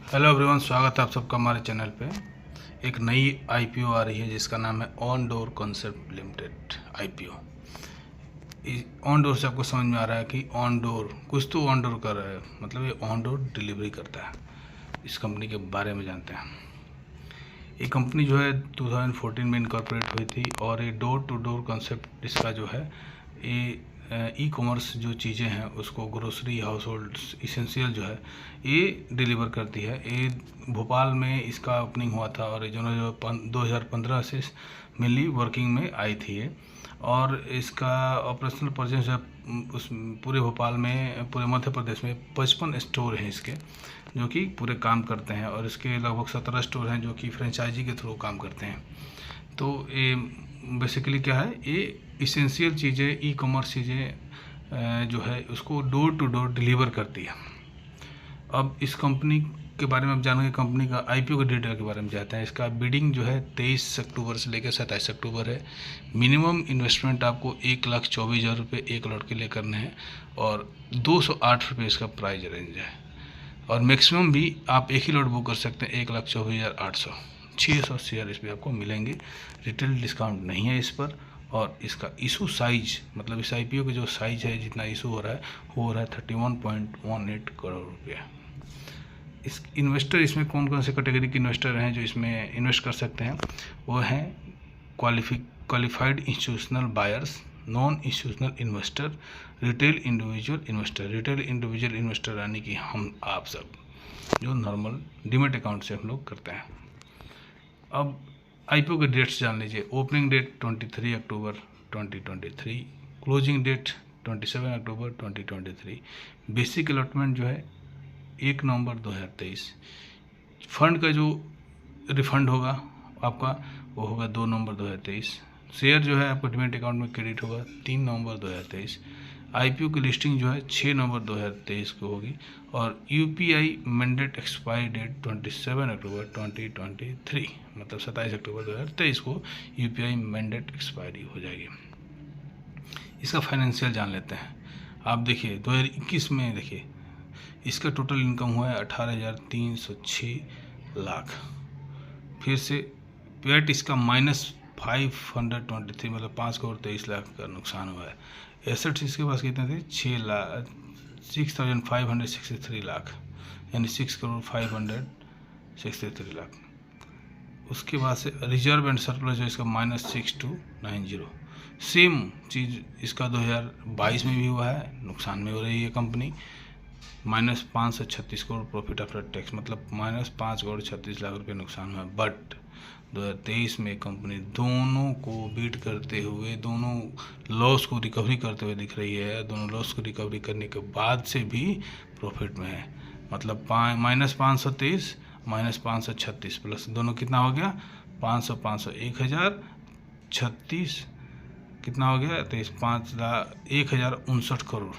Hello everyone, स्वागत है आप सबका हमारे चैनल पे। एक नई आईपीओ आ रही है जिसका नाम है on door concept limited IPO. On door से आपको समझ में आ रहा है कि ऑन डोर कुछ तो ऑन डोर कर रहा है, मतलब ये ऑन डोर डिलीवरी करता है। इस कंपनी के बारे में जानते हैं। ये कंपनी जो है 2014 में इनकॉर्पोरेट हुई थी और ये डोर टू डोर कॉन्सेप्ट इसका जो है ये ई कॉमर्स जो चीज़ें हैं उसको ग्रोसरी हाउस होल्ड इसेंशियल जो है ये डिलीवर करती है। ये भोपाल में इसका ओपनिंग हुआ था और जो 2015 से मेनली वर्किंग में आई थी ये। और इसका ऑपरेशनल प्रेजेंस है उस पूरे भोपाल में, पूरे मध्य प्रदेश में 55 स्टोर हैं इसके जो कि पूरे काम करते हैं, और इसके लगभग 17 स्टोर हैं जो कि फ्रेंचाइजी के थ्रू काम करते हैं। तो ये बेसिकली क्या है, ये इसेंशियल चीज़ें, ई कॉमर्स चीज़ें जो है उसको डोर टू डोर डिलीवर करती है। अब इस कंपनी के बारे में आप जानेंगे, कंपनी का आईपीओ के डिटेल के बारे में जानते हैं। इसका बिडिंग जो है 23 अक्टूबर से लेकर 27 अक्टूबर है। मिनिमम इन्वेस्टमेंट आपको 1,24,000 रुपये एक लॉट के लिए करने हैं और 208 रुपये इसका प्राइस रेंज है। और मैक्सिमम भी आप एक ही लॉट बुक कर सकते हैं 1,24,800। 600 शेयर इस पर आपको मिलेंगे। रिटेल डिस्काउंट नहीं है इस पर। और इसका इशू साइज, मतलब इस आईपीओ का जो साइज है जितना इशू हो रहा है वो हो रहा है 31.18 करोड़ रुपया। इस इन्वेस्टर, इसमें कौन कौन से कैटेगरी के इन्वेस्टर हैं जो इसमें इन्वेस्ट कर सकते हैं? वो हैं qualified institutional buyers, non institutional investor, retail individual investor. Retail individual investor यानी कि हम आप सब जो नॉर्मल डीमेट अकाउंट से हम लोग करते हैं। अब आईपीओ के डेट्स जान लीजिए। ओपनिंग डेट 23 अक्टूबर 2023, क्लोजिंग डेट 27 अक्टूबर 2023। बेसिक अलॉटमेंट जो है 1 नवंबर 2023। फंड का जो रिफंड होगा आपका वो होगा 2 नवंबर 2023। शेयर जो है आपको डीमैट अकाउंट में क्रेडिट होगा 3 नवंबर 2023। आईपीओ की लिस्टिंग जो है 6 नवंबर 2023 को होगी और यूपीआई मैंडेट एक्सपायरी डेट 27 अक्टूबर 2023, मतलब 27 अक्टूबर 2023 को यूपीआई मैंडेट एक्सपायरी हो जाएगी। इसका फाइनेंशियल जान लेते हैं। आप देखिए 2021 में देखिए इसका टोटल इनकम हुआ है 18,306 लाख। फिर से पैट इसका -523, मतलब 5,23,00,000 का नुकसान हुआ है। एसेट्स इसके पास कितने थे? 6,563 लाख, यानी 6,563 लाख। उसके बाद से रिजर्व एंड सरप्लस जो इसका -6290। सेम चीज़ इसका 2022 में भी हुआ है, नुकसान में हो रही है company. -536 crore profit after tax, मतलब -5,36,00,000 रुपये नुकसान हुआ। बट 2023 में कंपनी दोनों को बीट करते हुए, दोनों लॉस को रिकवरी करते हुए दिख रही है। दोनों लॉस को रिकवरी करने के बाद से भी प्रॉफिट में है, मतलब -523 -536 प्लस दोनों कितना हो गया? 500 500 1,036 कितना हो गया? 1,59 करोड़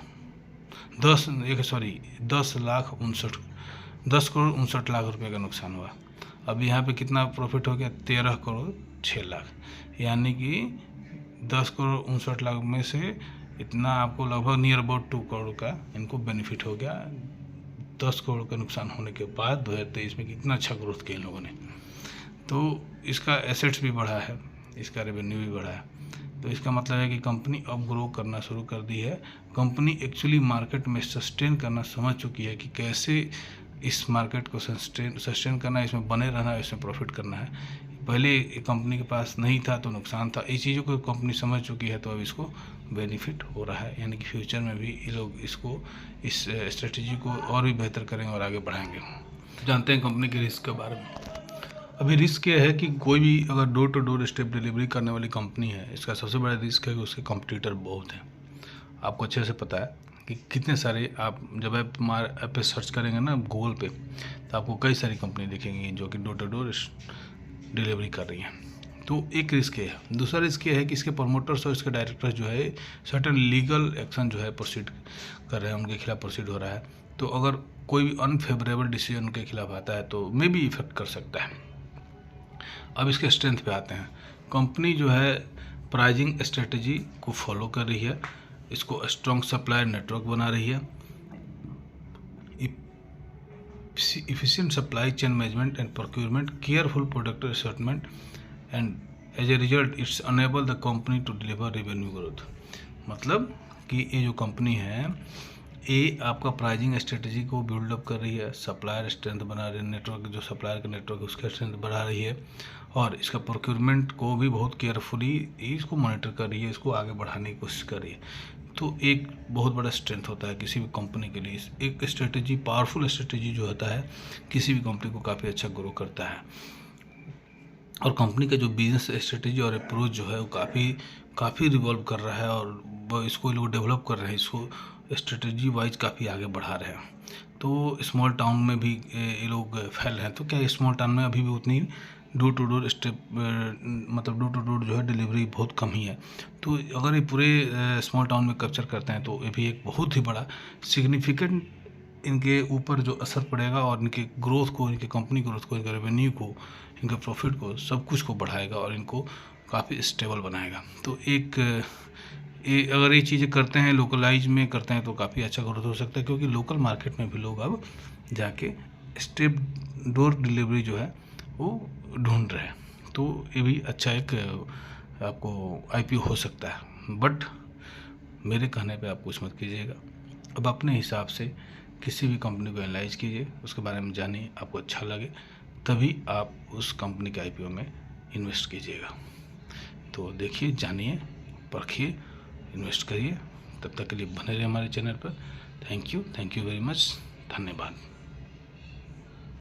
10,59 रुपये का नुकसान हुआ। अब यहाँ पे कितना प्रॉफिट हो गया? 13,06,00,000, यानी कि 10,59 में से इतना आपको लगभग नियर अबाउट 2 करोड़ का इनको बेनिफिट हो गया। 10 करोड़ का नुकसान होने के बाद 2023 में कितना अच्छा ग्रोथ किया इन लोगों ने। तो इसका एसेट्स भी बढ़ा है, इसका रेवेन्यू भी बढ़ा है। तो इसका मतलब है कि कंपनी अब ग्रो करना शुरू कर दी है। कंपनी एक्चुअली मार्केट में सस्टेन करना समझ चुकी है कि कैसे इस मार्केट को सस्टेन करना है, इसमें बने रहना है, इसमें प्रॉफिट करना है। पहले कंपनी के पास नहीं था तो नुकसान था। इस चीज़ों को कंपनी समझ चुकी है तो अब इसको बेनिफिट हो रहा है, यानी कि फ्यूचर में भी ये लोग इसको, इस स्ट्रेटजी को और भी बेहतर करेंगे और आगे बढ़ाएंगे। जानते हैं कंपनी के रिस्क के बारे में। अभी रिस्क ये है कि कोई भी अगर door to door step delivery करने वाली कंपनी है, इसका सबसे बड़ा रिस्क है कि उसके कॉम्पिटिटर बहुत हैं। आपको अच्छे से पता है कि कितने सारे, आप जब ऐप पे सर्च करेंगे ना गूगल पे, तो आपको कई सारी कंपनी दिखेंगी जो कि डोर टू डोर डिलीवरी कर रही हैं। तो एक रिस्क है। दूसरा रिस्क ये है कि इसके प्रमोटर्स और इसके डायरेक्टर्स जो है सर्टेन लीगल एक्शन जो है प्रोसीड कर रहे हैं, उनके खिलाफ प्रोसीड हो रहा है। तो अगर कोई भी अनफेवरेबल डिसीजन उनके खिलाफ आता है तो मे भी इफेक्ट कर सकता है। अब इसके स्ट्रेंथ पे आते हैं। कंपनी जो है प्राइजिंग स्ट्रेटजी को फॉलो कर रही है, इसको स्ट्रॉन्ग सप्लायर नेटवर्क बना रही है, efficient supply chain management and procurement, careful product assortment, and as a result it's enable the company to deliver revenue growth। मतलब कि ये जो कंपनी है ये आपका प्राइजिंग स्ट्रेटजी को बिल्डअप कर रही है, सप्लायर स्ट्रेंथ बना रही है, नेटवर्क जो सप्लायर का नेटवर्क है उसका स्ट्रेंथ बढ़ा रही है, और इसका प्रोक्योरमेंट को भी बहुत केयरफुली इसको मॉनिटर कर रही है, इसको आगे बढ़ाने की कोशिश कर रही है। तो एक बहुत बड़ा स्ट्रेंथ होता है किसी भी कंपनी के लिए। एक स्ट्रेटजी, पावरफुल स्ट्रेटजी जो होता है किसी भी कंपनी को काफ़ी अच्छा ग्रो करता है। और कंपनी का जो बिजनेस स्ट्रेटजी और अप्रोच जो है वो काफ़ी रिवॉल्व कर रहा है, और इसको लोग डेवलप कर रहे हैं, इसको स्ट्रेटजी वाइज काफ़ी आगे बढ़ा रहे हैं। तो स्मॉल टाउन में भी ये लोग फैल रहे हैं। तो क्या स्मॉल टाउन में अभी भी उतनी डोर टू डोर मतलब डोर टू डोर जो है डिलीवरी बहुत कम ही है। तो अगर ये पूरे स्मॉल टाउन में कैप्चर करते हैं तो ये भी एक बहुत ही बड़ा सिग्निफिकेंट इनके ऊपर जो असर पड़ेगा, और इनके ग्रोथ को, इनके कंपनी ग्रोथ को, इनके रेवेन्यू को, इनके प्रॉफिट को, सब कुछ को बढ़ाएगा और इनको काफ़ी स्टेबल बनाएगा। तो अगर ये चीज़ें करते हैं, लोकलाइज में करते हैं, तो काफ़ी अच्छा ग्रोथ हो सकता है, क्योंकि लोकल मार्केट में भी लोग अब जाके स्टेप डोर डिलीवरी जो है वो ढूंढ रहे हैं। तो ये भी अच्छा एक आपको IPO हो सकता है। बट मेरे कहने पे आप कुछ मत कीजिएगा, अब अपने हिसाब से किसी भी कंपनी को एनालाइज कीजिए, उसके बारे में जानिए, आपको अच्छा लगे तभी आप उस कंपनी के IPO में इन्वेस्ट कीजिएगा। तो देखिए, जानिए, परखिए, इन्वेस्ट करिए। तब तक के लिए बने रहिए हमारे चैनल पर। थैंक यू वेरी मच, धन्यवाद।